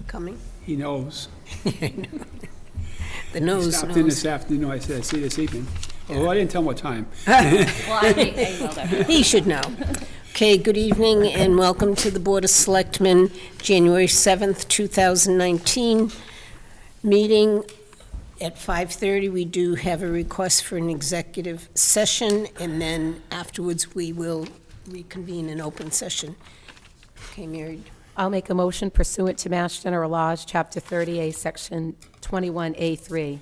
coming? He knows. The nose He stopped in knows. this afternoon, I said, see this evening. Oh, I didn't tell him what time. Well, I will definitely. He should know. Okay, good evening and welcome to the Board of Selectmen, January 7th, 2019 meeting. At 5:30, we do have a request for an executive session, and then afterwards, we will reconvene an open session. Okay, Mary? I'll make a motion pursuant to Mass General Laws, Chapter 30A, Section 21A3,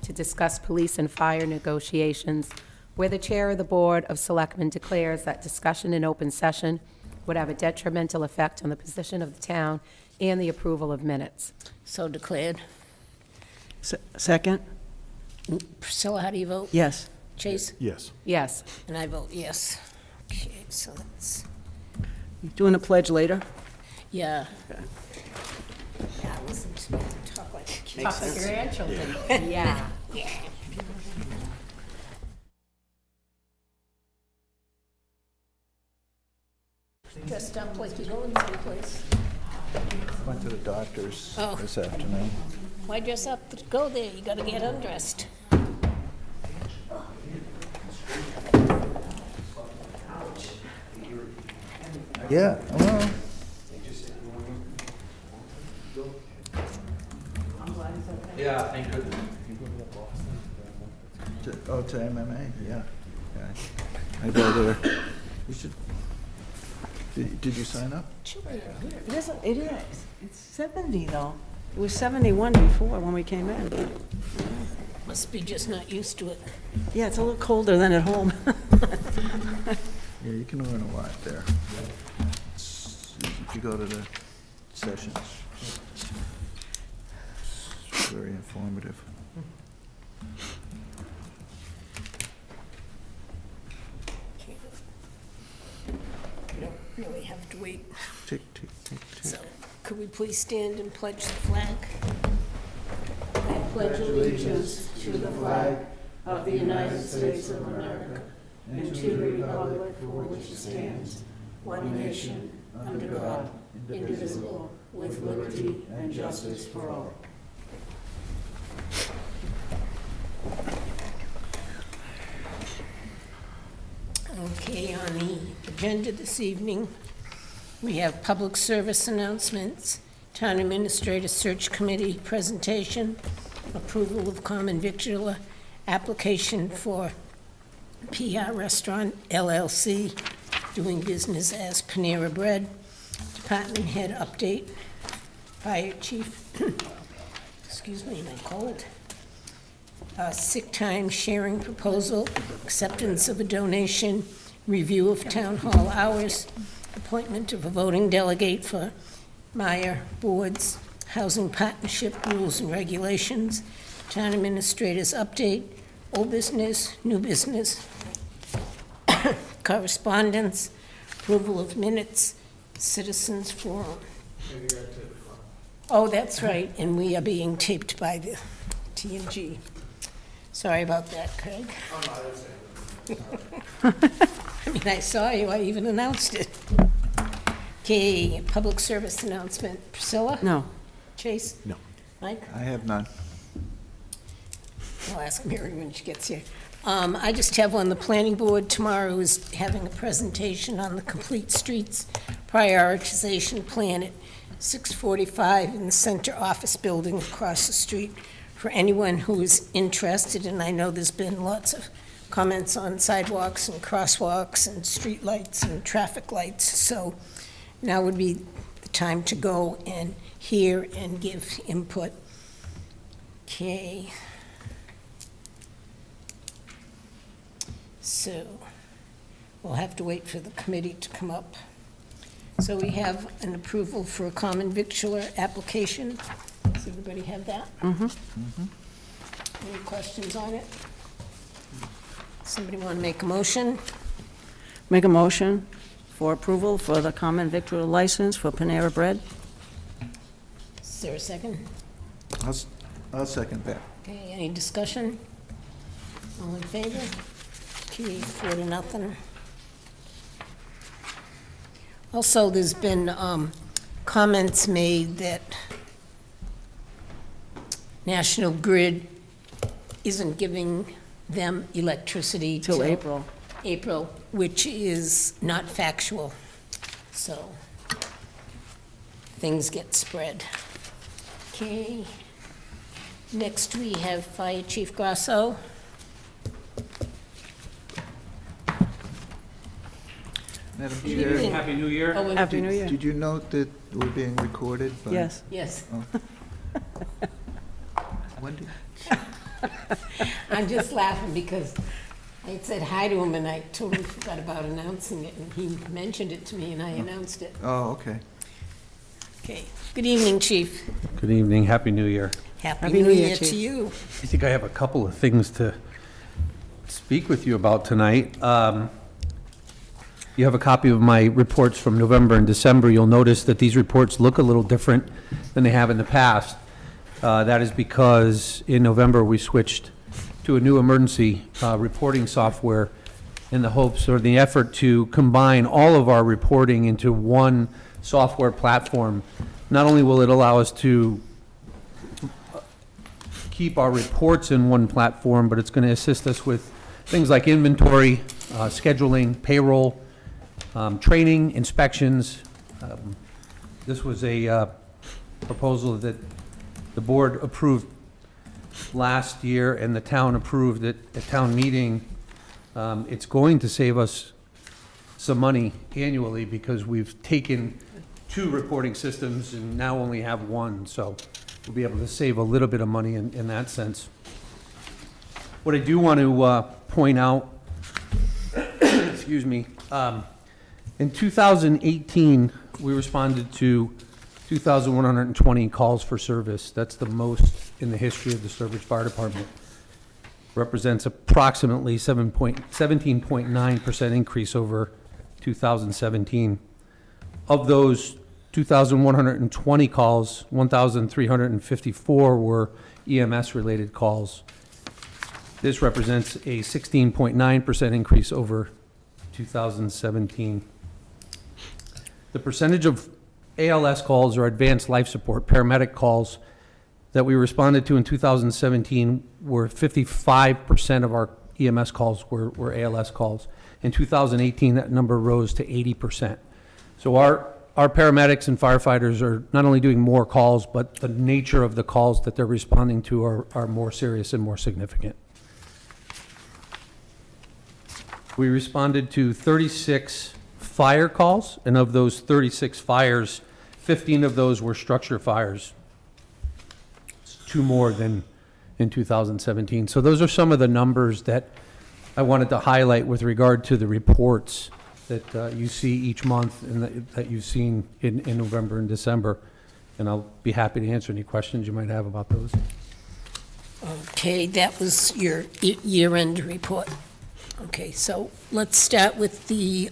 to discuss police and fire negotiations, where the Chair of the Board of Selectmen declares that discussion in open session would have a detrimental effect on the position of the town and the approval of minutes. So declared. Second? Priscilla, how do you vote? Yes. Chase? Yes. Yes. And I vote yes. Okay, so that's, Doing a pledge later? yeah. Yeah, listen to me talk like a kid. Talk to your grandchildren. Yeah. Dressed up like you're going someplace. Went to the doctor's Oh. this afternoon. Why dress up to go there? You gotta get undressed. Yeah, well. Yeah, thank goodness. To MMA, yeah. I go there. You should. Did you sign up? It isn't, it is. It's 70 though. It was 71 before when we came in. But Must be just not used to it. yeah, it's a little colder than at home. Yeah, you can learn a lot there. If you go to the sessions. It's very informative. You don't really have to wait. Tick, tick, tick, tick. So, could we please stand and pledge the flag? I pledge allegiance to the flag of the United States of America and to the republic for which it stands, one nation, under God, indivisible, with liberty and justice for all. Okay, on the agenda this evening, we have public service announcements, Town Administrator Search Committee presentation, approval of common victular application for PR Restaurant LLC, doing business as Panera Bread, department head update, fire chief, excuse me, my cold, sick time sharing proposal, acceptance of a donation, review of town hall hours, appointment of a voting delegate for Meyer Board's Housing Partnership Rules and Regulations, Town Administrator's update, old business, new business, correspondence, approval of minutes, citizens forum. Oh, that's right, and we are being taped by the TNG. Sorry about that, Craig. I mean, I saw you, I even announced it. Okay, public service announcement. Priscilla? No. Chase? No. Mike? I have none. I'll ask Mary when she gets here. I just have one, the planning board tomorrow is having a presentation on the Complete Streets Prioritization Plan at 6:45 in the center office building across the street. For anyone who is interested, and I know there's been lots of comments on sidewalks and crosswalks and street lights and traffic lights, so now would be the time to go and hear and give input. Okay. So, we'll have to wait for the committee to come up. So we have an approval for a common victular application. Does everybody have that? Any questions on it? Somebody want to make a motion? Make a motion for approval for the common victual license for Panera Bread. Is there a second? I'll second that. Okay, any discussion? All in favor? Okay, 4-0. Also, there's been comments made that National Grid isn't giving them electricity Till April. April, which is not factual. So things get spread. Okay. Next, we have Fire Chief Grasso. Madam Good Chair, evening. Happy New Year. Oh, and- Happy New Year. did you note that we're being recorded? Yes. Yes, Wendy? I'm just laughing because I had said hi to him and I totally forgot about announcing it, and he mentioned it to me and I announced it. Oh, okay. Okay. Good evening, Chief. Good evening, Happy New Year. Happy New Year to you. I think I have a couple of things to speak with you about tonight. You have a copy of my reports from November and December. You'll notice that these reports look a little different than they have in the past. That is because in November, we switched to a new emergency reporting software in the hopes or the effort to combine all of our reporting into one software platform. Not only will it allow us to keep our reports in one platform, but it's going to assist us with things like inventory, scheduling, payroll, training, inspections. This was a proposal that the board approved last year and the town approved it at town meeting. It's going to save us some money annually because we've taken 2 reporting systems and now only have 1, so we'll be able to save a little bit of money in that sense. What I do want to point out, excuse me, in 2018, we responded to 2,120 calls for service. That's the most in the history of the Sturbridge Fire Department. Represents approximately 17.9% increase over 2017. Of those 2,120 calls, 1,354 were EMS-related calls. This represents a 16.9% increase over 2017. The percentage of ALS calls or advanced life support paramedic calls that we responded to in 2017 were 55% of our EMS calls were ALS calls. In 2018, that number rose to 80%. So our paramedics and firefighters are not only doing more calls, but the nature of the calls that they're responding to are more serious and more significant. We responded to 36 fire calls, and of those 36 fires, 15 of those were structure fires. It's 2 more than in 2017. So those are some of the numbers that I wanted to highlight with regard to the reports that you see each month and that you've seen in November and December. And I'll be happy to answer any questions you might have about those. Okay, that was your year-end report. Okay, so let's start with the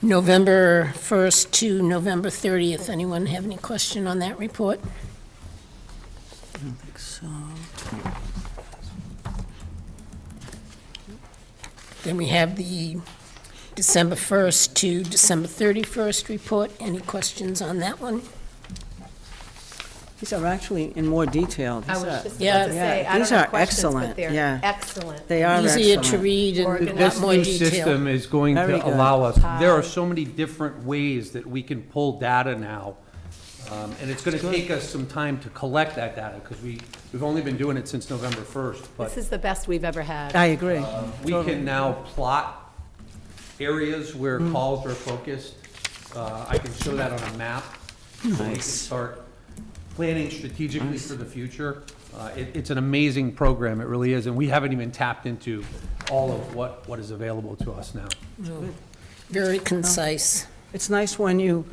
November 1st to November 30th. Anyone have any question on that report? I don't think so. Then we have the December 1st to December 31st report. Any questions on that one? These are actually in more detail. I These was are- just Yeah. about to say, I These don't have are questions, excellent, but they're yeah. excellent. They are Easier to excellent. read and a Organized. lot This more new detail. system is going Very to good. allow us, there are so many different ways that we can pull data now. And it's going to take us some time to collect that data because we've only been doing it since November 1st. But This is the best we've ever had. I agree. we can now plot areas where calls are focused. I can show that on a map. So we can Nice. start planning strategically for the future. It's an amazing program, it really is, and we haven't even tapped into all of what is available to us now. Very concise. It's nice when you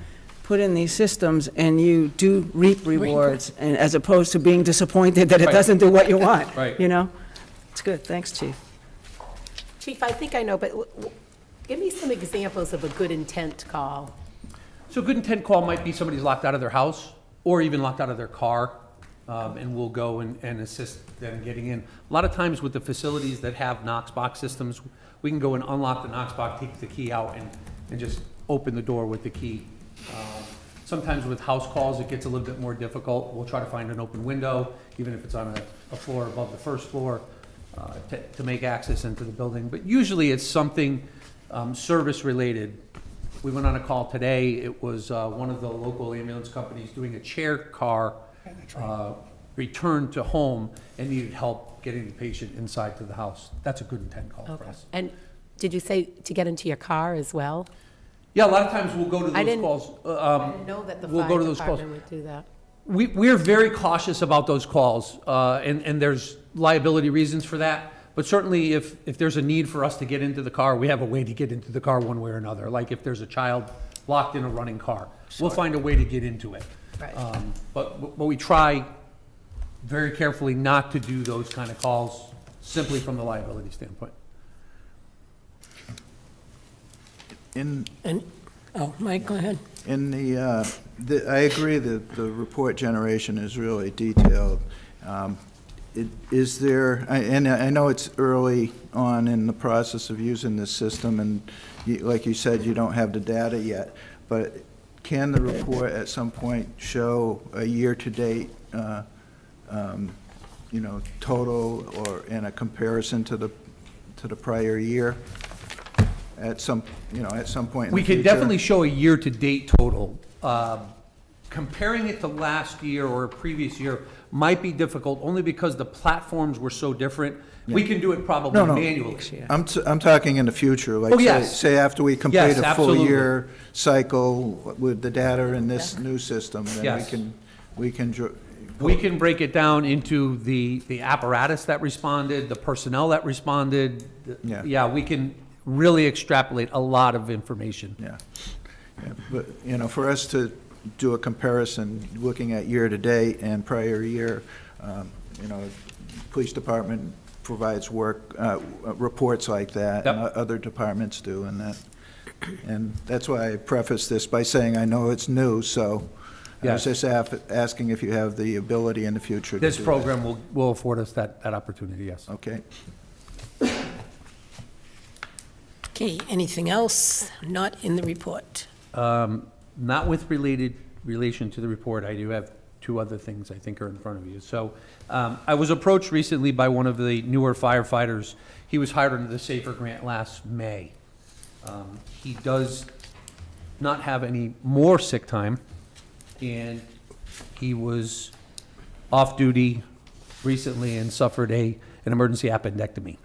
put in these systems and you do reap rewards, and as opposed to being disappointed that it Right. doesn't do what you want. Right. You know? It's good. Thanks, Chief. Chief, I think I know, but give me some examples of a good intent call. So a good intent call might be somebody's locked out of their house or even locked out of their car, and we'll go and assist them getting in. A lot of times with the facilities that have Knox box systems, we can go and unlock the Knox box, take the key out, and just open the door with the key. Sometimes with house calls, it gets a little bit more difficult. We'll try to find an open window, even if it's on a floor above the first floor, to make access into the building. But usually it's something service-related. We went on a call today. It was one of the local ambulance companies doing a chair car return to home and needed help getting the patient inside to the house. That's a good intent call for Okay. us. And did you say to get into your car as well? Yeah, a lot of times we'll go to I those didn't- calls. I didn't know that the we'll go fire to those calls. department would do that. We're very cautious about those calls, and there's liability reasons for that. But certainly, if there's a need for us to get into the car, we have a way to get into the car one way or another. Like if there's a child locked in a running car, we'll find a way to get into it. Right. But we try very carefully not to do those kind of calls simply from the liability standpoint. In, And, oh, Mike, go ahead. in I agree that the report generation is really detailed. Is there, and I know it's early on in the process of using this system, and like you said, you don't have the data yet, but can the report at some point show a year-to-date, total or in a comparison to the prior year? At some point in the We future? can definitely show a year-to-date total. Comparing it to last year or a previous year might be difficult, only because the platforms were so different. We can do it probably No, no. manually. I'm talking in the future, like, Oh, yes. say after we complete Yes, a full absolutely. year cycle with the data in this new system, then Yes. we can. We can break it down into the apparatus that responded, the personnel that responded. Yeah. Yeah, we can really extrapolate a lot of information. Yeah, but, for us to do a comparison, looking at year-to-date and prior year, police department provides reports like that, and Yep. other departments do, and that's why I preface this by saying I know it's new, so I was Yes. just asking if you have the ability in the future to This do that. program will afford us that opportunity, yes. Okay. Okay, anything else not in the report? Not with relation to the report, I do have two other things I think are in front of you. So I was approached recently by one of the newer firefighters. He was hired under the SAFER grant last May. He does not have any more sick time, and he was off duty recently and suffered an emergency appendectomy.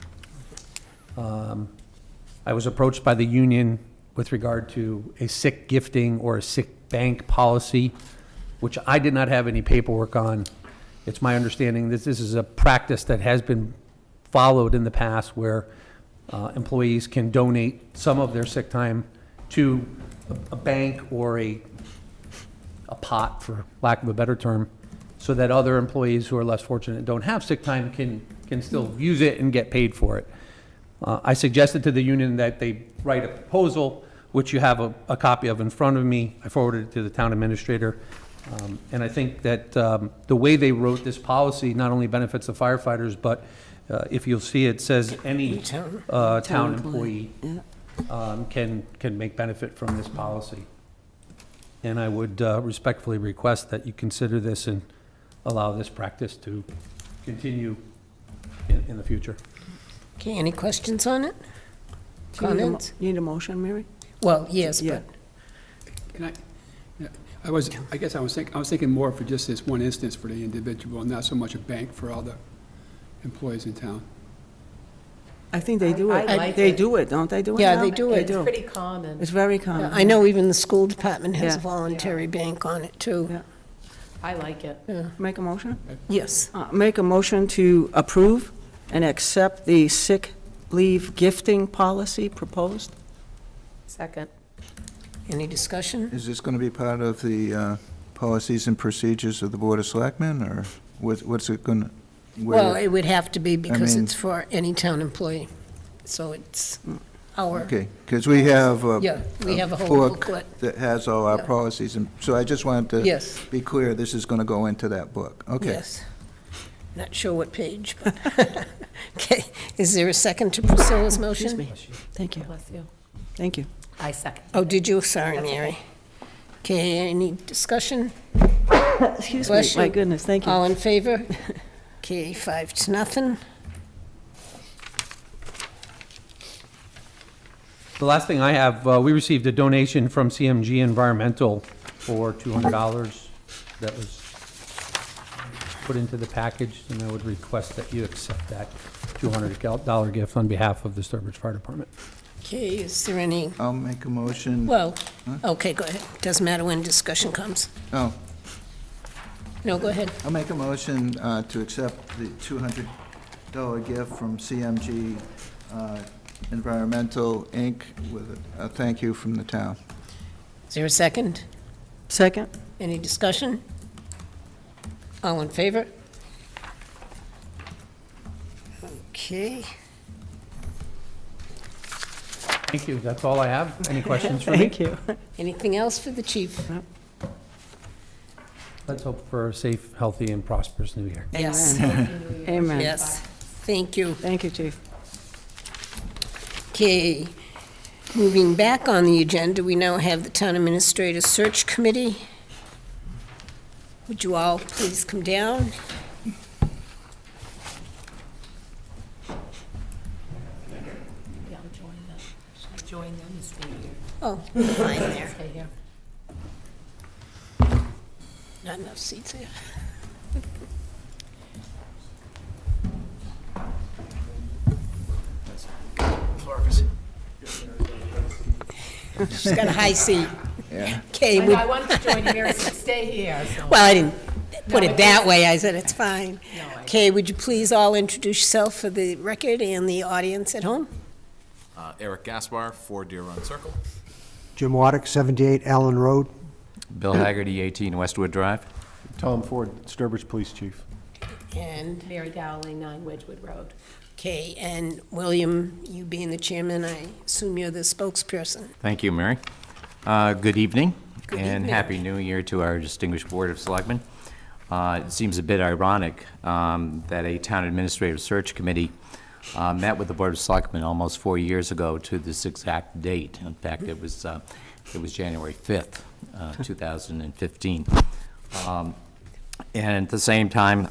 I was approached by the union with regard to a sick gifting or a sick bank policy, which I did not have any paperwork on. It's my understanding that this is a practice that has been followed in the past where employees can donate some of their sick time to a bank or a pot, for lack of a better term, so that other employees who are less fortunate and don't have sick time can still use it and get paid for it. I suggested to the union that they write a proposal, which you have a copy of in front of me. I forwarded it to the town administrator. And I think that the way they wrote this policy not only benefits the firefighters, but if you'll see, it says any town employee can make benefit from this policy. And I would respectfully request that you consider this and allow this practice to continue in the future. Okay, any questions on it? Do you need a mo- Comments? Need a motion, Mary? Well, yes, Yeah. but Can I, yeah, I guess I was thinking more for just this one instance for the individual, not so much a bank for all the employees in town. I think they do I it. like They it. do it, don't they do it Yeah, now? they do it. It's pretty common. It's very common. I know even the school department has a Yeah. voluntary bank on it, too. Yeah. I like it. Make a motion? Yes. Make a motion to approve and accept the sick leave gifting policy proposed. Second. Any discussion? Is this going to be part of the policies and procedures of the Board of Selectmen, or what's it going to? Well, it would have to be because mean- it's for any town employee. So it's our, Okay, because we have yeah, we have a whole book booklet. that has all our Yeah. policies, and so I just wanted to Yes. be clear, this is going to go into that book. Okay. Yes. Not sure what page, but, okay. Is there a second to Priscilla's motion? Thank you, Bless you. thank you. I second. Oh, did you? Sorry, That's Mary. Okay, any discussion? Excuse me, Bless my you. goodness, thank you. All in favor? Okay, 5-0. The last thing I have, we received a donation from CMG Environmental for $200 that was put into the package, and I would request that you accept that $200 gift on behalf of the Sturbridge Fire Department. Okay, is there any, I'll make a motion. well, okay, go ahead. Doesn't matter when discussion comes. Oh, No, go ahead. I'll make a motion to accept the $200 gift from CMG Environmental, Inc. with a thank you from the town. Is there a second? Second? Any discussion? All in favor? Okay. Thank you, that's all I have. Any questions for me? Thank you. Anything else for the chief? Let's hope for a safe, healthy, and prosperous new year. Yes, Amen. yes. Thank you. Thank you, Chief. Okay, moving back on the agenda, we now have the Town Administrator Search Committee. Would you all please come down? Yeah, I'll join them. Should I join them and stay here? Oh, fine there. Stay here. Not enough seats here. She's got a high seat. Yeah. Okay, I we- know, I wanted to join you, Mary said stay here, so. well, I didn't put No, it it that way. I said it's fine. No, I- Okay, would you please all introduce yourself for the record and the audience at home? Eric Gaspar, 4 Deer Run Circle. Jim Waddick, 78 Allen Road. Bill Haggerty, 18 Westwood Drive. Tom Ford, Sturbridge Police Chief. And, Mary Dowling, 9 Wedgewood Road. okay, and William, you being the chairman, I assume you're the spokesperson. Thank you, Mary. Good evening. Good And evening. Happy New Year to our distinguished Board of Selectmen. It seems a bit ironic that a Town Administrative Search Committee met with the Board of Selectmen almost 4 years ago to this exact date. In fact, it was January 5th, 2015. And at the same time,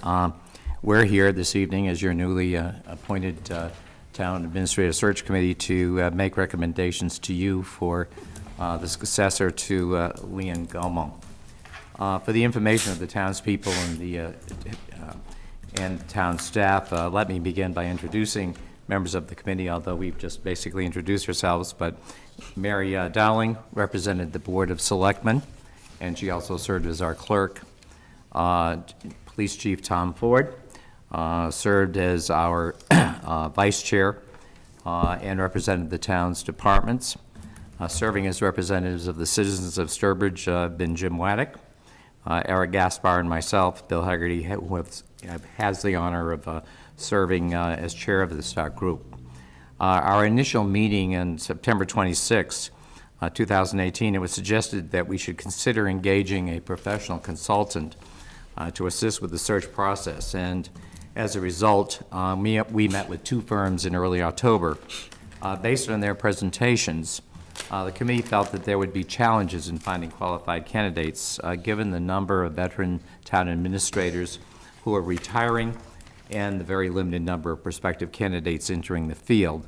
we're here this evening as your newly appointed Town Administrative Search Committee to make recommendations to you for the successor to Leon Gaumont. For the information of the townspeople and town staff, let me begin by introducing members of the committee, although we've just basically introduced ourselves. But Mary Dowling represented the Board of Selectmen, and she also served as our clerk. Police Chief Tom Ford served as our vice chair and represented the town's departments. Serving as representatives of the citizens of Sturbridge have been Jim Waddick, Eric Gaspar, and myself, Bill Haggerty, who has the honor of serving as chair of this group. Our initial meeting on September 26, 2018, it was suggested that we should consider engaging a professional consultant to assist with the search process. And as a result, we met with 2 firms in early October. Based on their presentations, the committee felt that there would be challenges in finding qualified candidates, given the number of veteran town administrators who are retiring and the very limited number of prospective candidates entering the field,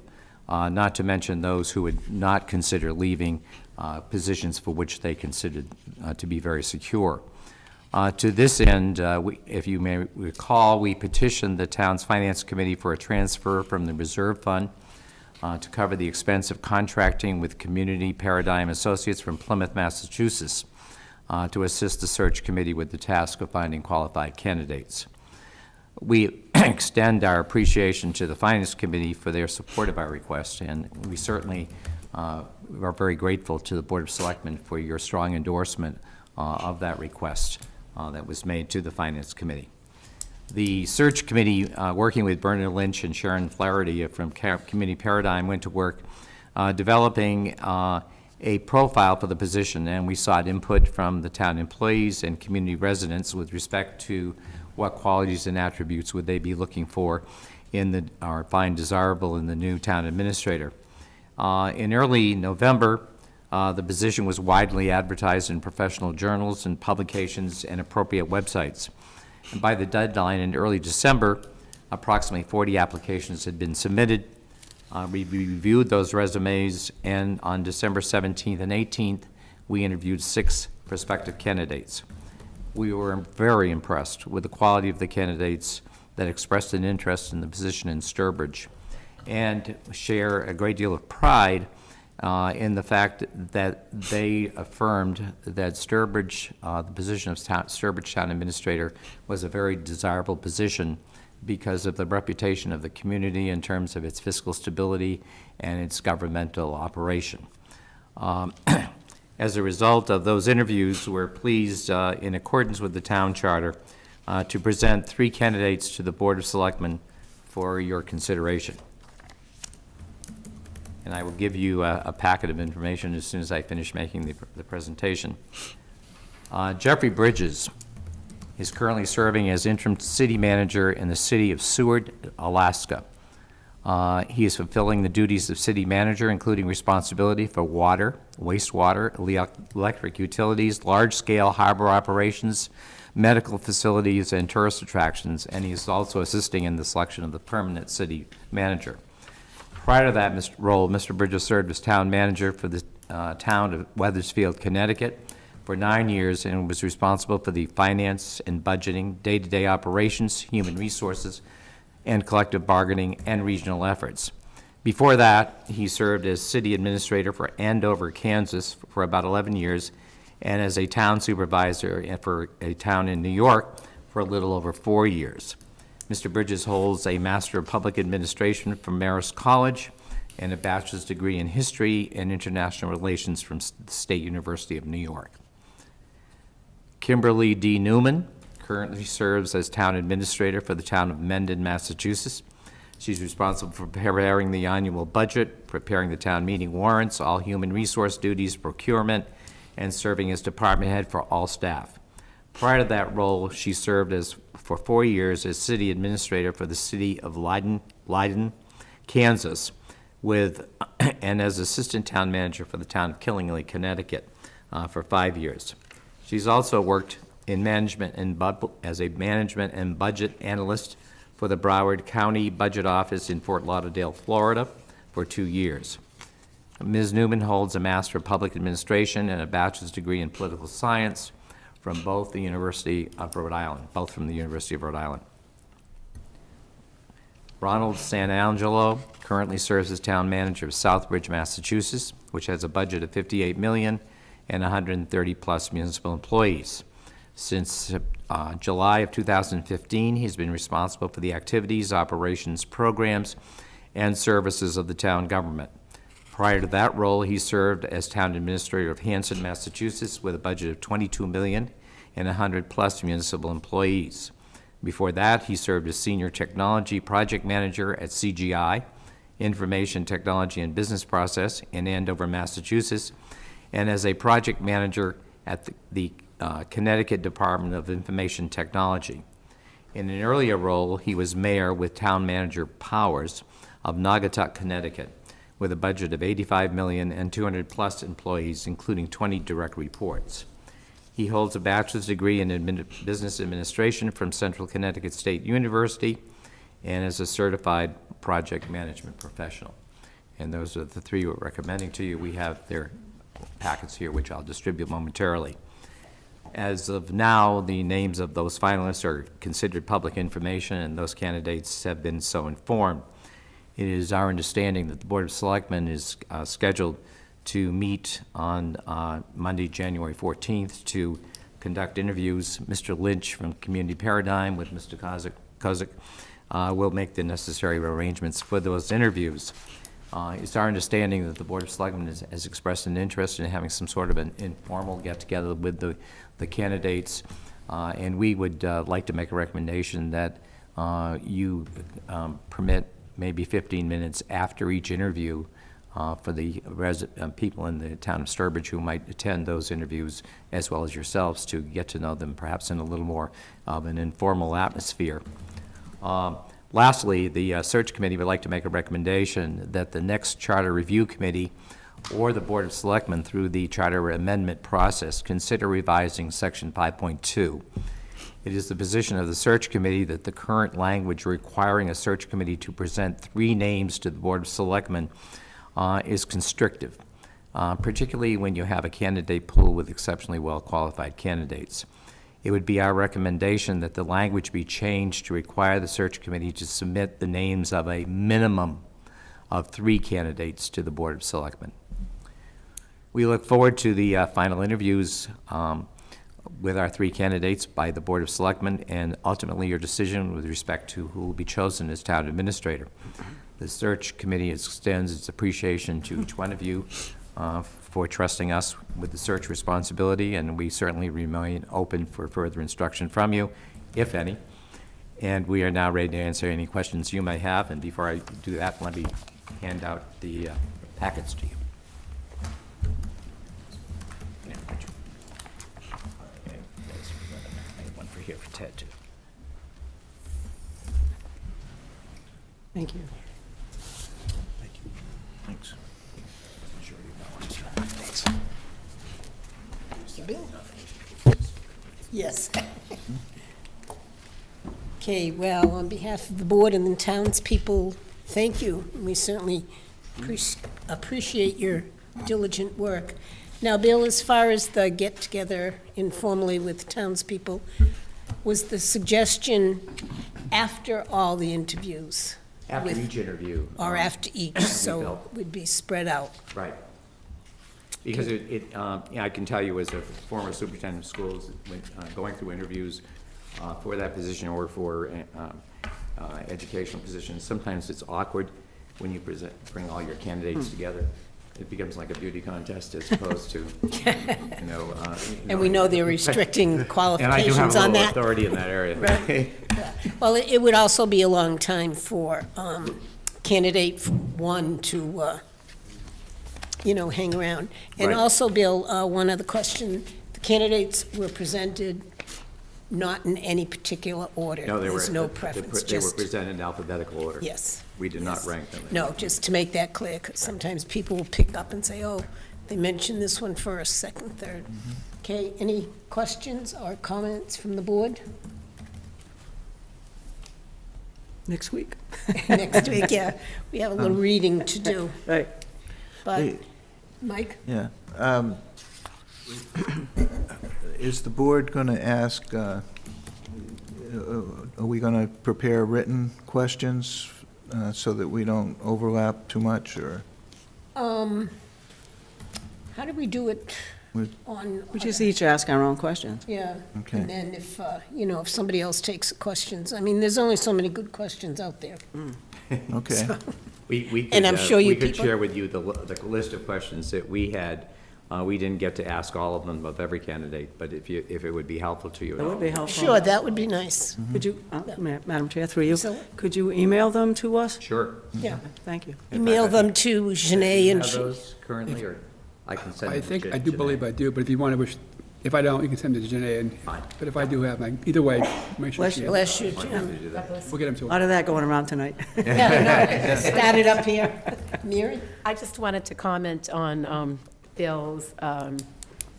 not to mention those who would not consider leaving positions for which they considered to be very secure. To this end, if you may recall, we petitioned the town's finance committee for a transfer from the reserve fund to cover the expense of contracting with Community Paradigm Associates from Plymouth, Massachusetts, to assist the search committee with the task of finding qualified candidates. We extend our appreciation to the Finance Committee for their support of our request, and we certainly are very grateful to the Board of Selectmen for your strong endorsement of that request that was made to the Finance Committee. The search committee, working with Bernard Lynch and Sharon Flaherty from Community Paradigm, went to work developing a profile for the position, and we sought input from the town employees and community residents with respect to what qualities and attributes would they be looking for or find desirable in the new town administrator. In early November, The position was widely advertised in professional journals and publications and appropriate websites. And by the deadline in early December, approximately 40 applications had been submitted. We reviewed those resumes, and on December 17th and 18th, we interviewed 6 prospective candidates. We were very impressed with the quality of the candidates that expressed an interest in the position in Sturbridge, and share a great deal of pride in the fact that they affirmed that Sturbridge, the position of Sturbridge Town Administrator, was a very desirable position because of the reputation of the community in terms of its fiscal stability and its governmental operation. As a result of those interviews, we're pleased, in accordance with the town charter, to present 3 candidates to the Board of Selectmen for your consideration. And I will give you a packet of information as soon as I finish making the presentation. Jeffrey Bridges is currently serving as interim city manager in the city of Seward, Alaska. He is fulfilling the duties of city manager, including responsibility for water, wastewater, electric utilities, large-scale harbor operations, medical facilities, and tourist attractions, and he is also assisting in the selection of the permanent city manager. Prior to that role, Mr. Bridges served as town manager for the town of Wethersfield, Connecticut, for 9 years, and was responsible for the finance and budgeting, day-to-day operations, human resources, and collective bargaining and regional efforts. Before that, he served as city administrator for Andover, Kansas for about 11 years, and as a town supervisor for a town in New York for a little over 4 years. Mr. Bridges holds a Master of Public Administration from Marist College and a bachelor's degree in history and international relations from the State University of New York. Kimberly D. Newman currently serves as town administrator for the town of Mendon, Massachusetts. She's responsible for preparing the annual budget, preparing the town meeting warrants, all human resource duties, procurement, and serving as department head for all staff. Prior to that role, she served for 4 years as city administrator for the city of Leiden, Kansas, and as assistant town manager for the town of Killingly, Connecticut, for 5 years. She's also worked in management and as a management and budget analyst for the Broward County Budget Office in Fort Lauderdale, Florida, for 2 years. Ms. Newman holds a Master of Public Administration and a bachelor's degree in political science from both the University of Rhode Island, both from the University of Rhode Island. Ronald Santangelo currently serves as town manager of Southbridge, Massachusetts, which has a budget of $58 million and 130-plus municipal employees. Since July of 2015, he's been responsible for the activities, operations, programs, and services of the town government. Prior to that role, he served as town administrator of Hanson, Massachusetts, with a budget of $22 million and 100-plus municipal employees. Before that, he served as senior technology project manager at CGI, Information Technology and Business Process, in Andover, Massachusetts, and as a project manager at the Connecticut Department of Information Technology. In an earlier role, he was mayor with town manager powers of Naugatuck, Connecticut, with a budget of $85 million and 200-plus employees, including 20 direct reports. He holds a bachelor's degree in business administration from Central Connecticut State University and is a certified project management professional. And those are the 3 we're recommending to you. We have their packets here, which I'll distribute momentarily. As of now, the names of those finalists are considered public information, and those candidates have been so informed. It is our understanding that the Board of Selectmen is scheduled to meet on Monday, January 14th, to conduct interviews. Mr. Lynch from Community Paradigm with Mr. Kozik will make the necessary arrangements for those interviews. It's our understanding that the Board of Selectmen has expressed an interest in having some sort of an informal get-together with the candidates, and we would like to make a recommendation that you permit maybe 15 minutes after each interview for the people in the town of Sturbridge who might attend those interviews, as well as yourselves, to get to know them perhaps in a little more of an informal atmosphere. Lastly, the search committee would like to make a recommendation that the next charter review committee or the Board of Selectmen through the charter amendment process, consider revising Section 5.2. It is the position of the search committee that the current language requiring a search committee to present 3 names to the Board of Selectmen is constrictive, particularly when you have a candidate pool with exceptionally well-qualified candidates. It would be our recommendation that the language be changed to require the search committee to submit the names of a minimum of 3 candidates to the Board of Selectmen. We look forward to the final interviews with our 3 candidates by the Board of Selectmen, and ultimately your decision with respect to who will be chosen as town administrator. The search committee extends its appreciation to each one of you for trusting us with the search responsibility, and we certainly remain open for further instruction from you, if any. And we are now ready to answer any questions you may have, and before I do that, let me hand out the packets to you. One for here for Ted, too. Thank you. Thanks. Bill? Yes. Okay, well, on behalf of the board and the townspeople, thank you. We certainly appreciate your diligent work. Now, Bill, as far as the get-together informally with townspeople, was the suggestion after all the interviews? After with- each interview. Or after each, so felt- it would be spread out? Right. Because I can tell you as a former superintendent of schools, when going through interviews for that position or for educational positions, sometimes it's awkward when you bring all your candidates together. It becomes like a beauty contest as opposed to, And we know they're restricting And I do qualifications have a on little that. authority in that area. Right. Well, it would also be a long time for candidate 1 to, hang around. And Right. also, Bill, one other question, the candidates were presented not in any particular order. No, they were. There's no preference, They were just, presented in alphabetical order. yes. We did not yes. rank them. No, just to make that clear, because sometimes people will pick up and say, oh, they mentioned this one first, second, third. Mm-hmm. Okay, any questions or comments from the board? Next week. Next week, yeah, we have a little reading to do, Right. but, Hey. Mike? Yeah. Is the board going to ask, are we going to prepare written questions so that we don't overlap too much, or? How do we do it With- on? We just each ask our own questions. Yeah. Okay. And then if somebody else takes questions, I mean, there's only so many good questions out there. Okay. We could, And I'm sure you we could people- share with you the list of questions that we had. We didn't get to ask all of them of every candidate, but if it would be helpful to you. That would be helpful. Sure, that would be nice. Could you, Madam Chair, through you, So- could you email them to us? Sure. Yeah. Thank you. Email them to Janae You and have she. those currently, or I can send I them to think, Jan- I do believe Janae. I do, but if you want to, if I don't, you can send it to Janae, and, Fine. but if I do have, either way, make sure Bless she you. has. Bless you, I'm happy Jim. to do that. We'll get them A to her. lot of that going around tonight. Start it up here. Mary? I just wanted to comment on Bill's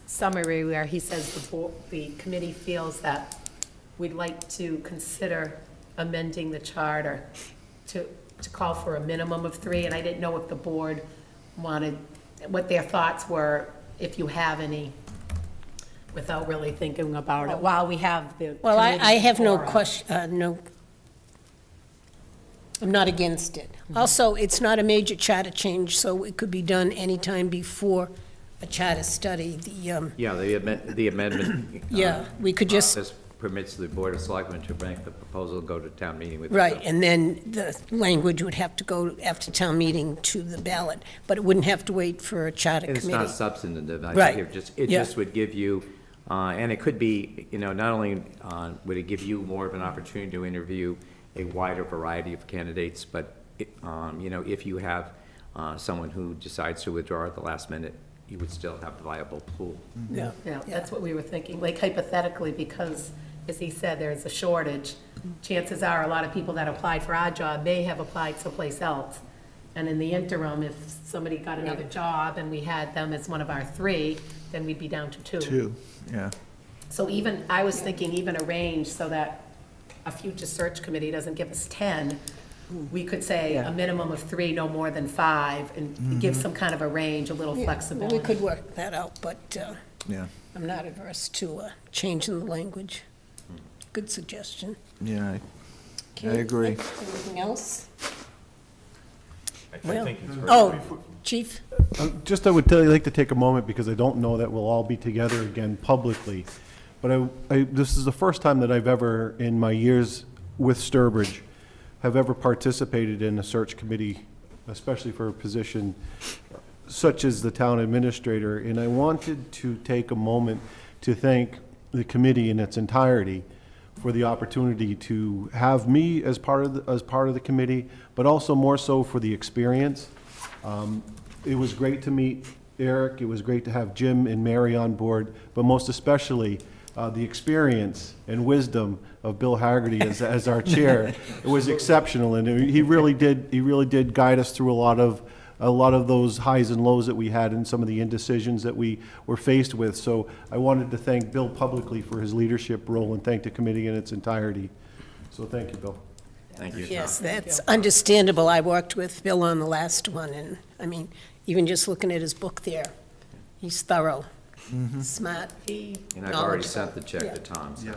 summary where he says the committee feels that we'd like to consider amending the charter to call for a minimum of 3, and I didn't know if the board wanted, what their thoughts were, if you have any, without really thinking about it, while we have the. Well, I committee have no forum. question, I'm not against it. Also, it's not a major charter change, so it could be done anytime before a charter study. Yeah, the amendment. Yeah, we could just, Process permits the Board of Selectmen to make the proposal, go to town meeting with. right, and then the language would have to go after town meeting to the ballot, but it wouldn't have to wait for a charter It's committee. not substantive. I Right. think it Yeah. just would give you, and it could be, not only would it give you more of an opportunity to interview a wider variety of candidates, but, if you have someone who decides to withdraw at the last minute, you would still have a viable pool. Yeah. Yeah, that's what we were thinking, like hypothetically, because, as he said, there's a shortage. Chances are, a lot of people that applied for our job may have applied someplace else, And in the interim, if somebody got another job and we had them as one of our 3, then we'd be down to 2. Two, yeah. So even, I was thinking even a range so that a future search committee doesn't give us 10. We could say Yeah. a minimum of 3, no more than 5, and give some kind of a range, a little Well, flexibility. we could work that out, but Yeah, I'm not averse to changing the language. Good suggestion. yeah, Okay, agree. Anything else? I Well, think it's very Oh, Chief? Just I would like to take a moment, because I don't know that we'll all be together again publicly, but this is the first time that I've ever, in my years with Sturbridge, have ever participated in a search committee, especially for a position such as the town administrator, and I wanted to take a moment to thank the committee in its entirety for the opportunity to have me as part of the committee, but also more so for the experience. It was great to meet Eric, it was great to have Jim and Mary on board, but most especially, the experience and wisdom of Bill Haggerty as our chair. It was exceptional, and he really did guide us through a lot of those highs and lows that we had and some of the indecisions that we were faced with. So I wanted to thank Bill publicly for his leadership role and thank the committee in its entirety. So thank you, Bill. Thank you. Yes, that's understandable. I worked with Bill on the last one, and, I mean, even just looking at his book there, he's thorough, smart, And I've already knowledgeable. sent the check to Tom, so.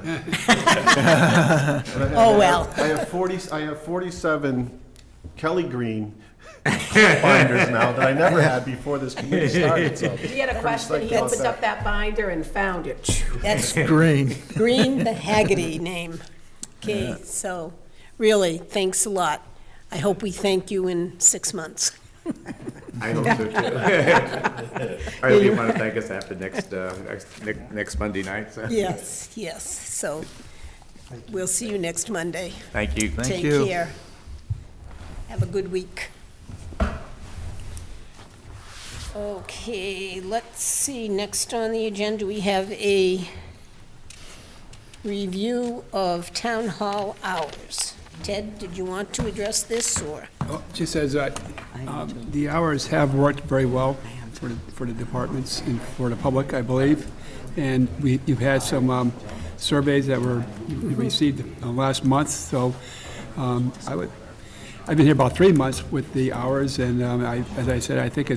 Oh, well. I have 47 Kelly Green binders now that I never had before this committee started, so. He had a question, he opened up that binder and found it. That's Green. Green, the Haggerty name. Okay, so, really, thanks a lot. I hope we thank you in 6 months. I hope so too. Or if you want to thank us after next Monday night, so. Yes, yes, so, we'll see you next Monday. Thank you. Thank you. Take care. Have a good week. Okay, let's see, next on the agenda, we have a review of town hall hours. Ted, did you want to address this, or? Well, it just says that the hours have worked very well for the departments and for the public, I believe. And you've had some surveys that were received last month, so I've been here about 3 months with the hours, and as I said, I think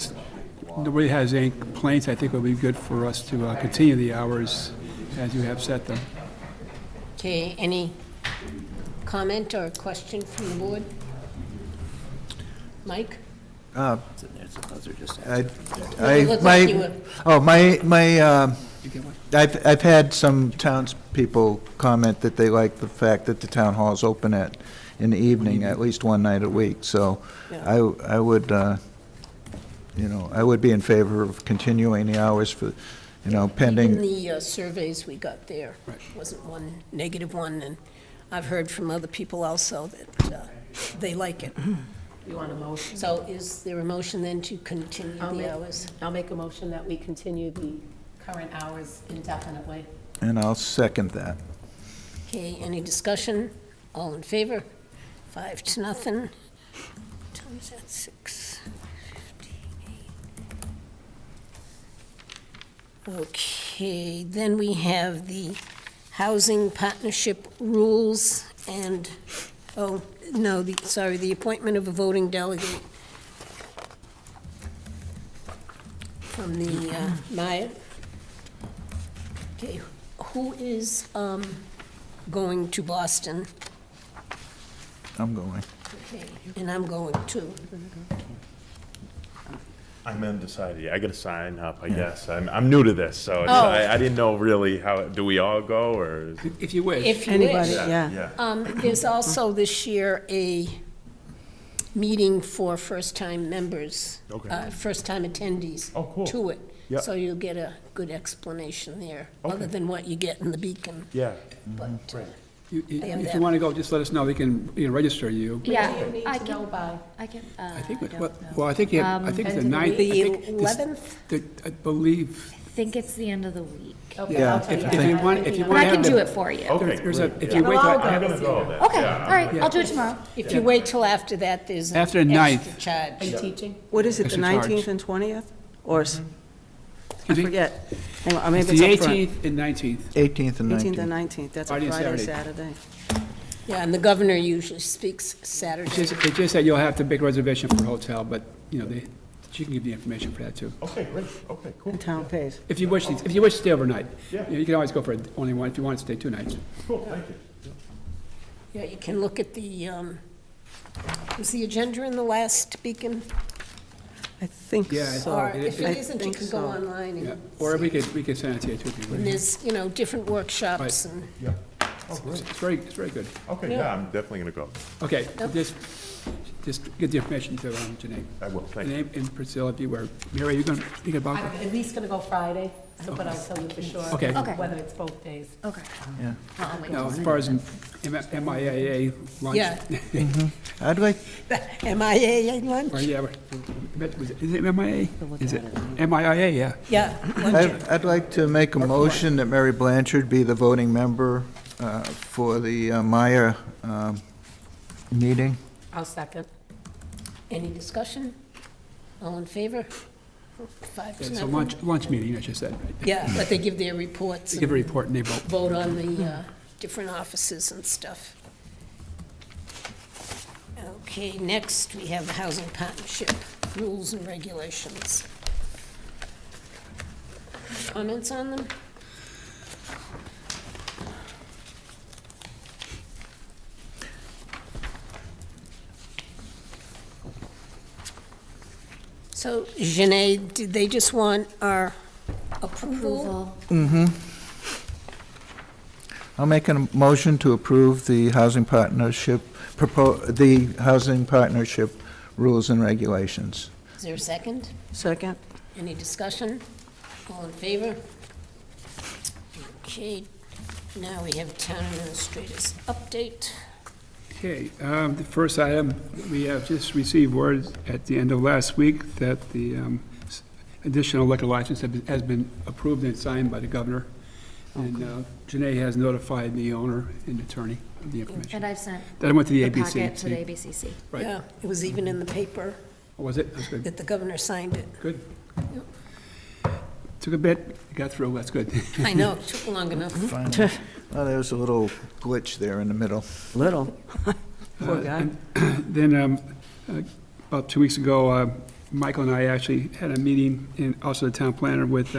nobody has any complaints. I think it would be good for us to continue the hours as you have set them. Okay, any comment or question from the board? Mike? I, It looked like you were- I've had some townspeople comment that they like the fact that the town hall is open in the evening, at least one night a week, so Yeah. I would, I would be in favor of continuing the hours for, In pending. the surveys we got there, wasn't one negative one, and I've heard from other people also that they like it. You want a motion? So is there a motion then to continue I'll the make- hours? I'll make a motion that we continue the current hours indefinitely. And I'll second that. Okay, any discussion? All in favor? 5-0. Time's at 6:58. Okay, then we have the housing partnership rules and, the appointment of a voting delegate from the Maya. Okay, who is going to Boston? I'm going. Okay, and I'm going too. I'm undecided. I gotta sign up, I guess. I'm new to this, so it's, Oh. I didn't know really how, do we all go, or? If you wish. If you Anybody, wish. yeah. There's also this year a meeting for first-time members, Okay. first-time attendees. Oh, cool. To it. Yep. So you'll get a good explanation there, other Okay. than what you get in the Beacon. Yeah. But If you want to go, just let us know. We can register you. Yeah, do you need to know by? I think, I think it's the 9th. the I think it's 11th? I believe think it's the end of the week. Okay, Yeah, I'll tell you. if you want, if you But want I to can have do the, it for you. Okay, there's a, great. if you wait, I'll till- go. I'm gonna go then. Okay, Yeah, all right, I'll do it tomorrow. If you wait till after that, there's an After the extra 9th. charge. Are you teaching? What is it, the Extra charge. 19th and 20th? Or, I Excuse me? forget. Hang on, It's maybe the it's up front. 18th and 19th. 18th and 18th 19th. and 19th, that's a Friday and Friday, Saturday. Saturday. Yeah, and the governor usually speaks Saturday. It's just that you'll have to make a reservation for a hotel, but, you know, she can give you information for that, too. Okay, great, okay, cool. And town pays. If you wish to stay overnight. Yeah. You can always go for only one, if you want to stay 2 nights. Cool, thank you. Yeah, you can look at the, was the agenda in the last Beacon? I think Yeah, so. Or if I it isn't, you think can so. go online Yeah, and or we could send it to you, too, if you and wish. there's, different workshops and, Oh, great. It's very good. Okay, yeah, I'm definitely gonna go. Okay, just get the information to Janae. I will, thank you. Janae and Priscilla, if you were, Mary, are you going to speak about I'm that? at least gonna go Friday, but I'll tell you for sure. Okay. Okay. Whether it's both days. Okay. Yeah. I'll wait. Now, as far as MIAA lunch. yeah. I'd like, MIA lunch? Or, yeah, is it MIA? Is it MIA, yeah. Yeah, lunch. I'd like to make a motion that Mary Blanchard be the voting member for the Maya meeting. I'll second. Any discussion? All in favor? 5 to It's a 0. lunch meeting, I just said, right? Yeah, but they give their reports They give a and report and they vote. vote on the different offices and stuff. Okay, next, we have the Housing Partnership Rules and Regulations. Comments on them? So, Janae, did they just want our approval? Approval. I'll make a motion to approve the housing partnership, the housing partnership rules and regulations. Is there a second? Second? Any discussion? All in favor? Okay, now we have town administrators update. Okay, the first item, we have just received word at the end of last week that the additional liquor license has been approved and signed by the governor. And Janae has notified the owner and attorney of the information. And I've sent That went to the the ABC. packet to the ABCC. Right. Yeah, it was even in the paper Was it? That's good. that the governor signed it. Good. Took a bit, got through, that's good. I know, it took long enough. Finally. Well, there was a little glitch there in the middle. Little. Poor guy. Then, about 2 weeks ago, Michael and I actually had a meeting, and also the town planner, with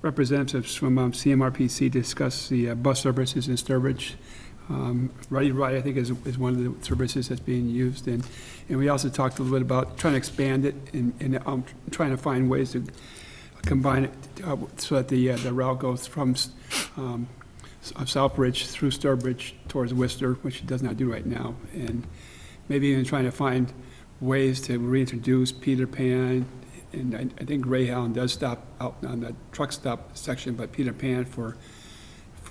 representatives from CMRPC to discuss the bus services in Sturbridge. Ready Ride, I think, is one of the services that's being used, and we also talked a little bit about trying to expand it and trying to find ways to combine it so that the route goes from Southbridge through Sturbridge towards Worcester, which it does not do right now, and maybe even trying to find ways to reintroduce Peter Pan, and I think Greyhound does stop out on the truck stop section, but Peter Pan for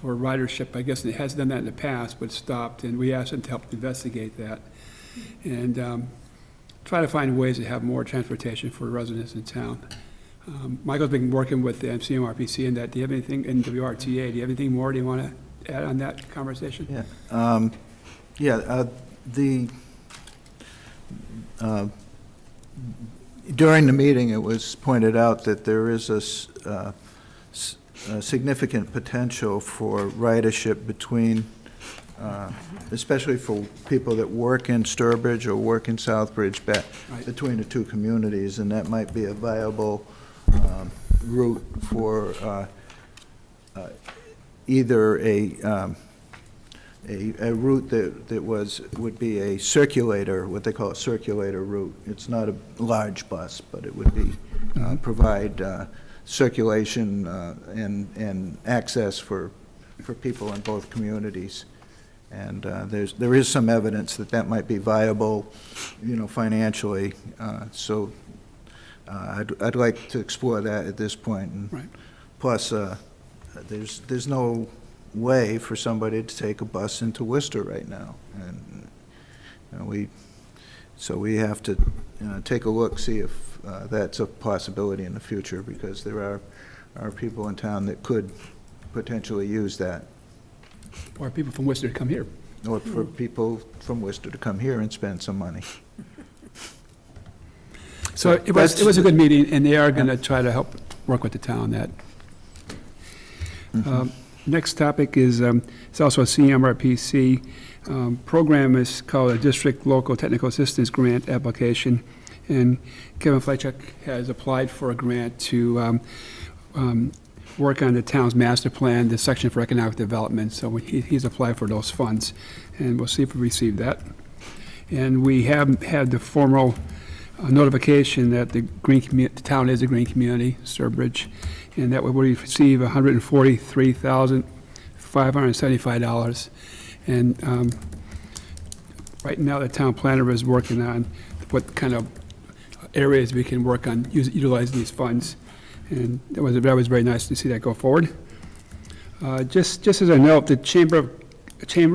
ridership, I guess it has done that in the past, but stopped, and we asked them to help investigate that, and try to find ways to have more transportation for residents in town. Michael's been working with the CMRPC in that. Do you have anything, in WRTA, do you have anything more do you want to add on that conversation? Yeah. During the meeting, it was pointed out that there is a significant potential for ridership between, especially for people that work in Sturbridge or work in Southbridge, Right. between the two communities, and that might be a viable route for either a route that would be a circulator, what they call a circulator route. It's not a large bus, but it would be, provide circulation and access for people in both communities. And there is some evidence that might be viable, financially. So I'd like to explore that at this point. And Right. plus, there's no way for somebody to take a bus into Worcester right now, and we have to take a look, see if that's a possibility in the future, because there are are people in town that could potentially use that, Or people from Worcester to come here. or for people from Worcester to come here and spend some money. So it was a good meeting, and they are going to try to help work with the town on that. Next topic is, it's also a CMRPC program. Is called a District Local Technical Assistance Grant application. And Kevin Fleischek has applied for a grant to work on the town's master plan, the section for economic development. So he's applied for those funds, and we'll see if we receive that. And we have had the formal notification that the town is a green community, Sturbridge, and that we will receive $143,575. And right now, the town planner is working on what kind of areas we can work on utilizing these funds. And that was very nice to see that go forward. Just as a note, the Chamber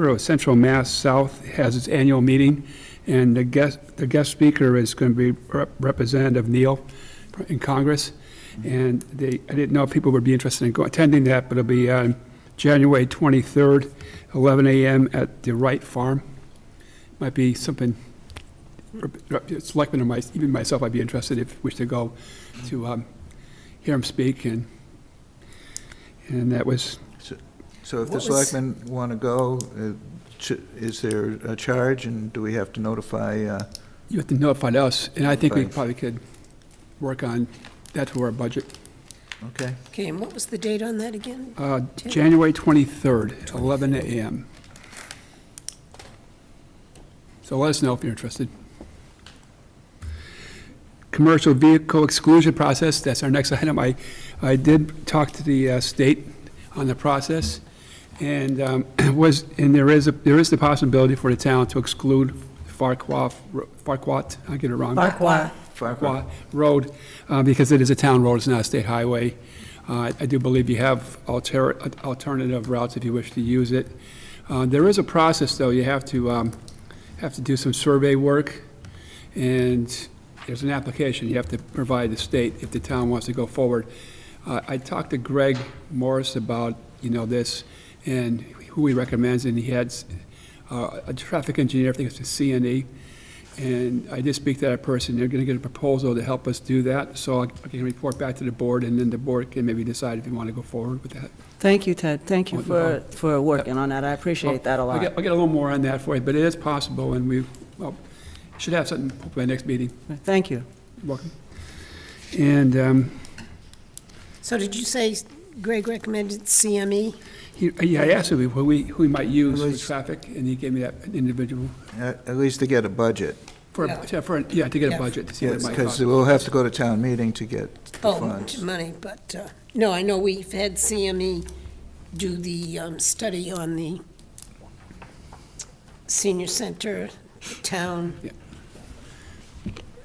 of Central Mass South has its annual meeting, and the guest speaker is going to be Representative Neal in Congress. And I didn't know if people would be interested in attending that, but it'll be on January 23rd, 11 a.m. at the Wright Farm. Might be something, Selectmen or even myself, I'd be interested if we wish to go to hear him speak, and that was. So if the selectmen want to go, is there a charge, and do we have to notify? You have to notify us, and I think we probably could work on that for our budget. Okay. Okay, and what was the date on that again? January 23rd, 11 a.m. So let us know if you're interested. Commercial vehicle exclusion process, that's our next item. I did talk to the state on the process, and there is the possibility for the town to exclude Farquhar, I get it wrong. Farquhar Road, because it is a town road, it's not a state highway. I do believe you have alternative routes if you wish to use it. There is a process, though. You have to do some survey work, and there's an application you have to provide the state if the town wants to go forward. I talked to Greg Morris about, this, and who he recommends, and he had a traffic engineer, I think it's a CNE, and I did speak to that person. They're going to get a proposal to help us do that, so I can report back to the board, and then the board can maybe decide if you want to go forward with that. Thank you, Ted. Thank you for working on that. I appreciate that a lot. I'll get a little more on that for you, but it is possible, and we should have something hopefully next meeting. Thank you. You're welcome. And So did you say Greg recommended CME? I asked him who we might use for traffic, and he gave me that individual. At least to get a budget. To get a budget, to see what it might Because cost. we'll have to go to town meeting to get the funds. Money, but, no, I know we've had CME do the study on the senior center, town, Yeah.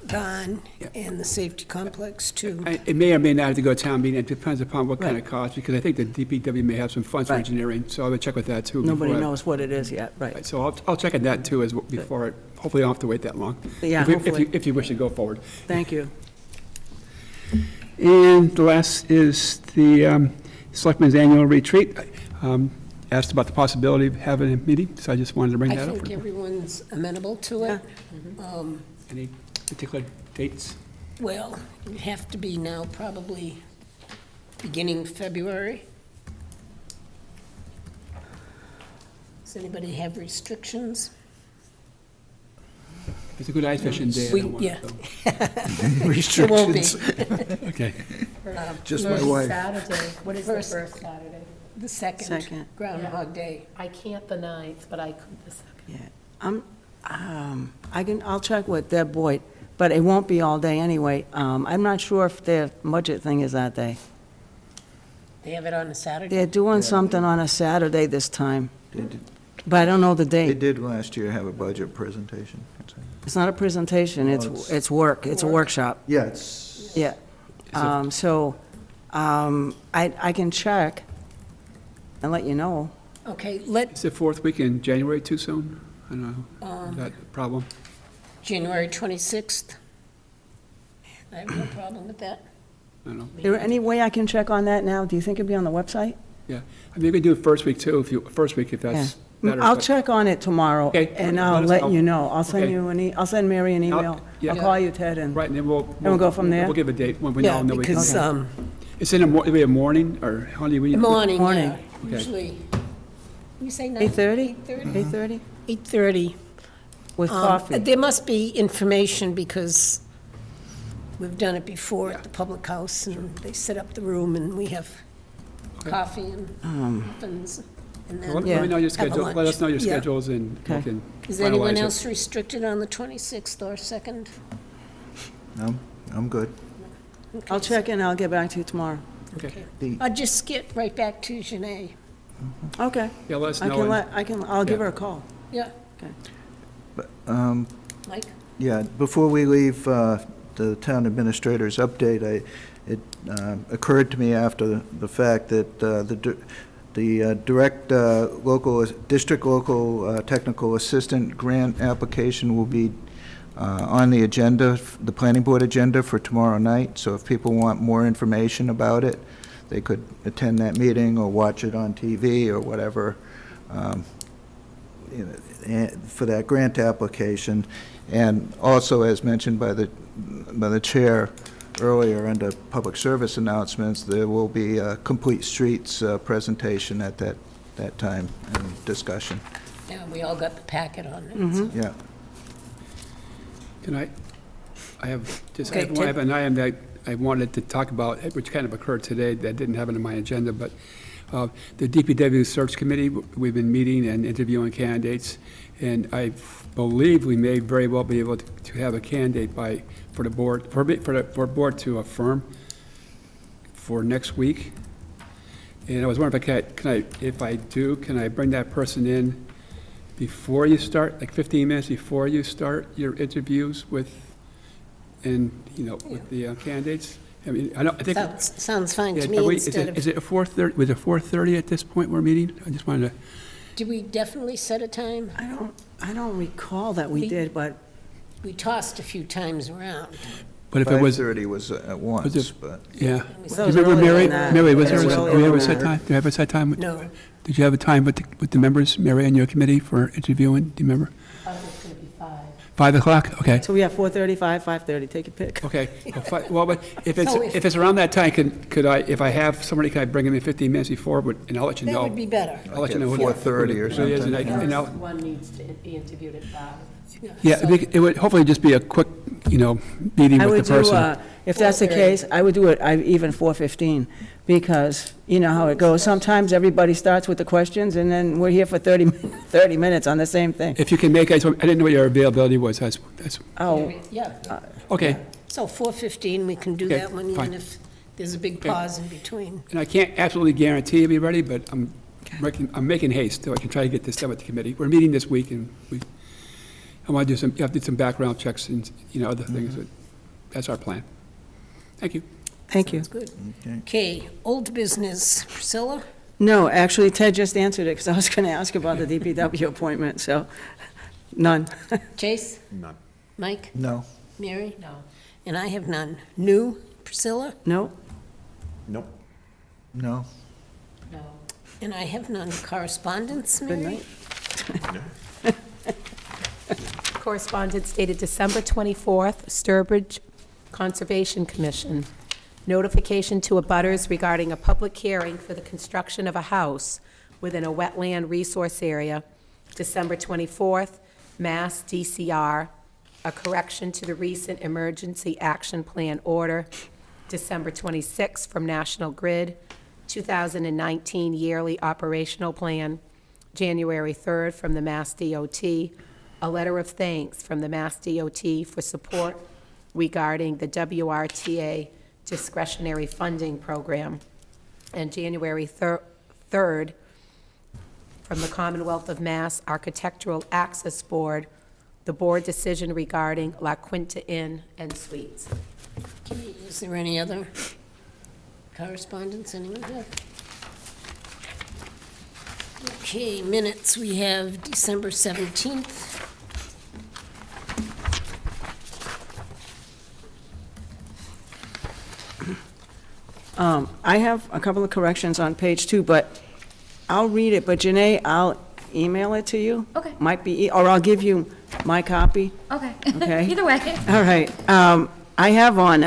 barn, and the safety complex, too. It may or may not have to go to town meeting. It depends upon what kind of cost, because I think the DPW may have some funds for Right. engineering, so I would check with that, too. Nobody before knows what it is yet, right. Right, so I'll check on that, too, before, hopefully I don't have to wait that long. Yeah, hopefully. If you wish to go forward. Thank you. And the last is the Selectmen's Annual Retreat. Asked about the possibility of having a meeting, so I just wanted to bring I that up. think everyone's amenable to it. Any particular dates? Well, it'd have to be now, probably beginning February. Does anybody have restrictions? It's a good ice fishing day. I don't want Yeah. to go. It won't be. Okay. Just my wife. Saturday. What is the First. first Saturday? The second, Second. Groundhog Day. I can't the 9th, but I could the 2nd. Yeah, I'll check with Deb Boyd, but it won't be all day anyway. I'm not sure if their budget thing is that day. They have it on a Saturday? They're doing something on a Saturday this time, They did- but I don't know the They date. did last year have a budget presentation. It's not a presentation, No, it's work, it's a workshop. Yeah, it's, Yeah. I can check and let you know. Okay, Is the fourth week in January too soon? I don't know. Is that a problem? January 26th. I have no problem with that. I don't know. Is there any way I can check on that now? Do you think it'd be on the website? Yeah, I mean, we could do it first week too, first week if that's better. I'll but- check on it tomorrow, Okay, and let I'll us let know. you know. I'll send Okay. you I'll send Mary an email. yeah. I'll call you, Ted, and, Right, and then we'll we'll go from there? We'll give a date when we Yeah, all know we can. because, It's in the it'll be a morning, or how do we? morning, Morning. yeah, Okay. usually, you say 9? 8:30? 8:30? 8:30? 8:30. With coffee. There must be information because we've done it before at the public house, and they set up the room, and we have coffee and muffins, and Well, Let then me know your have a schedule, let us know your lunch. Yeah. schedules, and we Okay. can Is anyone finalize it. else restricted on the 26th or 2nd? No, I'm good. I'll check and I'll get back to you tomorrow. Okay. The- I'll just get right back to Janae. Okay. Yeah, let us I know. can and- I'll give Yeah. her a call. Yeah, But, Mike? Yeah, before we leave the town administrator's update, it occurred to me after the fact that the district local technical assistant grant application will be on the agenda, the planning board agenda for tomorrow night. So if people want more information about it, they could attend that meeting or watch it on TV or whatever, for that grant application. And also, as mentioned by the chair earlier under public service announcements, there will be a Complete Streets presentation at that time and discussion. Yeah, we all got the packet on it. Mm-hmm. Yeah. Can I have, just, Okay, I have an item that I wanted to talk about, which kind of occurred today, that didn't have it on my agenda, but the DPW Search Committee, we've been meeting and interviewing candidates, and I believe we may very well be able to have a candidate for the board, for board to affirm for next week. And I was wondering if I bring that person in before you start, like 15 minutes before you start your interviews with the candidates? I mean, I think. Sounds fine Yeah, to are me we- instead of, Is it 4:30, was it 4:30 at this point we're meeting? I just wanted to, did we definitely set a time? I don't recall that we did, but We tossed a few times around. but if it was, 5:30 was at once, it- but yeah. That Do was you was remember, earlier Mary? than that. Mary, was It was there, earlier do we have than a set that. time? Do you have a set time? No. Did you have a time with the members, Mary, on your committee for interviewing? Do you remember? I thought it was going to be 5. 5 o'clock? Okay. so we have 4:35, 5:30, take your pick. Okay. Well, but if So if it's around that time, could I, if I have somebody, can I bring them in 15 minutes before, and I'll let you know? That would be better. I'll let you know. Like who at 4:30 or who it is, and something. and I'll- One needs to be interviewed at 5. Yeah, So- it would hopefully just be a quick, meeting I with would the do, person. if that's the 4:30. case, I would do it even 4:15, because you know how it goes. Sometimes everybody starts with the questions, and then we're here for 30 minutes on the same thing. If you can make, I didn't know what your availability was, that's, Oh, Yeah, okay. so 4:15, we can do Okay, that one, even fine. if there's a big Okay. pause in between. And I can't absolutely guarantee it'll be ready, but I'm making haste, so I can try to get this done with the committee. We're meeting this week, and I want to do some background checks and, other things, but that's our plan. Thank you. thank you. That's good. Okay. Okay, old business. Priscilla? No, actually, Ted just answered it, because I was going to ask about the DPW appointment, so, none. Chase? None. Mike? No. Mary? No. And I have none. New? Priscilla? No? Nope. No. No. And I have none. Correspondence, Good Mary? night. Correspondence dated December 24th, Sturbridge Conservation Commission. Notification to abutters regarding a public hearing for the construction of a house within a wetland resource area, December 24th, Mass DCR. A correction to the recent Emergency Action Plan order, December 26th, from National Grid, 2019 Yearly Operational Plan, January 3rd, from the Mass DOT, a letter of thanks from the Mass DOT for support regarding the WRTA discretionary funding program, and January 3rd, from the Commonwealth of Mass Architectural Access Board, the board decision regarding La Quinta Inn and Suites. Okay, is there any other correspondence anyone have? Okay, minutes. We have December 17th. I have a couple of corrections on page 2, but I'll read it, but Janae, I'll email it to you. Okay. Might be, or I'll give you my copy. Okay. Okay. Either way. All right. I have on,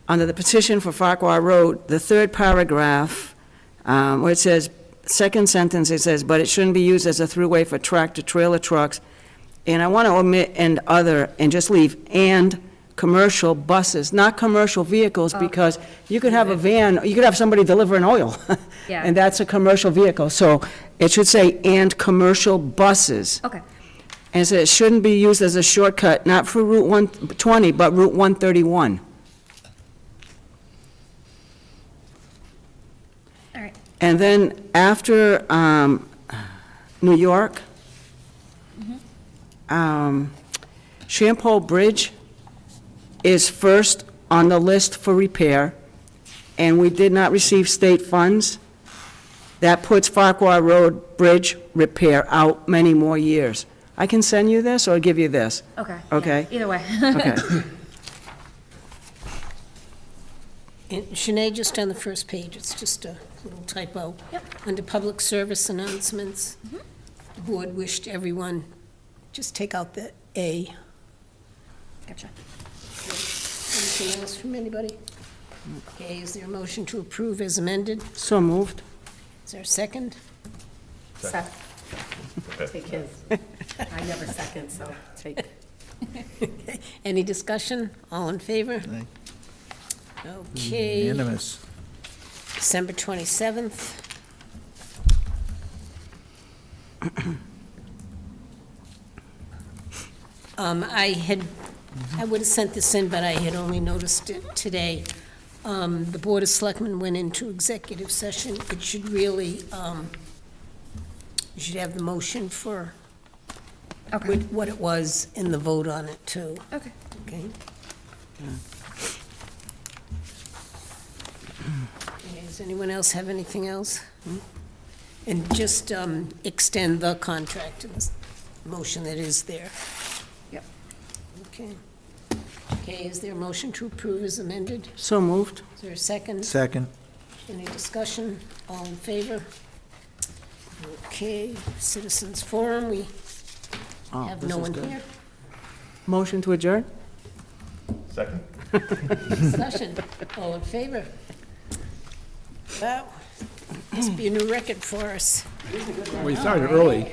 under the petition for Farquhar Road, the third paragraph, where it says, second sentence, it says, but it shouldn't be used as a throughway for tractor-trailer trucks. And I want to omit "and other," and just leave "and commercial buses," not commercial vehicles, because you could have a van, you could have somebody delivering oil. Yeah. And that's a commercial vehicle. So it should say "and commercial buses." Okay. And so it shouldn't be used as a shortcut, not for Route 120, but Route 131. All right. And then after New York, Shampoo Bridge is first on the list for repair, and we did not receive state funds. That puts Farquhar Road Bridge repair out many more years. I can send you this or give you this? Okay. Okay. Yeah, either way. Okay. And Sinead, just on the first page, it's just a little typo. Yep. Under public service announcements, the board wished everyone, just take out the A. Gotcha. Anything else from anybody? Okay, is there a motion to approve as amended? So moved. Is there a second? Sec. Take his. I never second, so take. Any discussion? All in favor? Aye. Okay, Unanimous. December 27th. I would have sent this in, but I had only noticed it today. The Board of Selectmen went into executive session. It should really, you should have the motion for Okay. what it was and the vote on it, too. Okay. Okay? Okay, does anyone else have anything else? And just extend the contract, in this motion that is there. Yep. Okay. Okay, is there a motion to approve as amended? So moved. Is there a second? Second. Any discussion? All in favor? Okay, citizens forum, we Oh, have this no is one good. here. Motion to adjourn? Second. Discussion, all in favor? Wow, must be a new record for us. We started early.